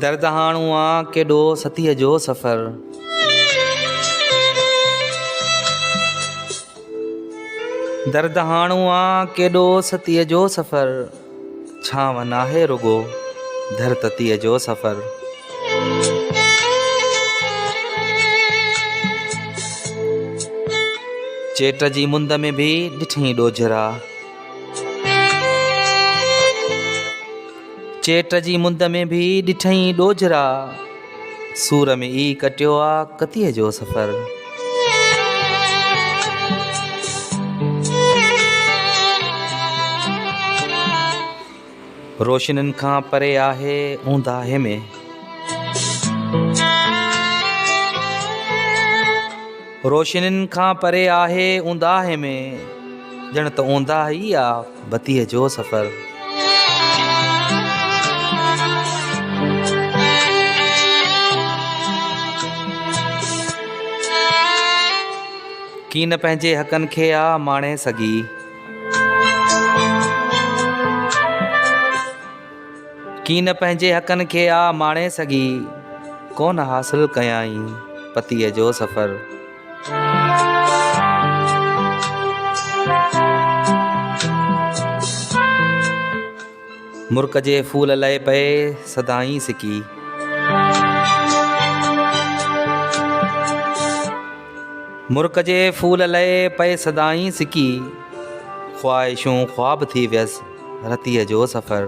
दर्द हाणू आ केॾो सतीअ जो सफ़र। दर्द हाणू आ केॾो सतीअ जो सफ़र। छांव नाहे रुगो धरततीअ जो सफ़र। चेट जी मुंद में भी ॾिठई ॾोजरा। चेट जी मुंद में भी ॾिठई ॾोजरा। सूर में ई कटियो आ कतीअ जो सफ़र। रोशनिन खां परे आहे ऊंदाहे में। रोशनिन खां परे आहे ऊंदाहे में। ॼण त ऊंदा ई आ बतीअ जो सफ़र। की न पंहिंजे हक़नि खे आ माणे सघी। की न पंहिंजे हक़नि खे आ माणे सघी। कोन हासिल कयाई पतीअ जो सफ़र। मुर्क जे फूल लहे पए सदाई सिकी। मुर्क जे फूल लहे पए सदाई सिकी। ख्वाहिशूं ख्वाब थी वियसि रतीअ जो सफ़र।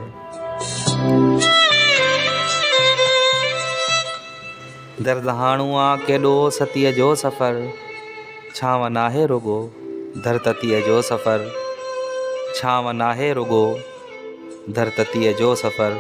दर्द हाणू आ केॾो सतीअ जो सफ़र। छांव नाहे रुगो धरततीअ जो सफ़र। छांव नाहे रुगो धरततीअ जो सफ़र।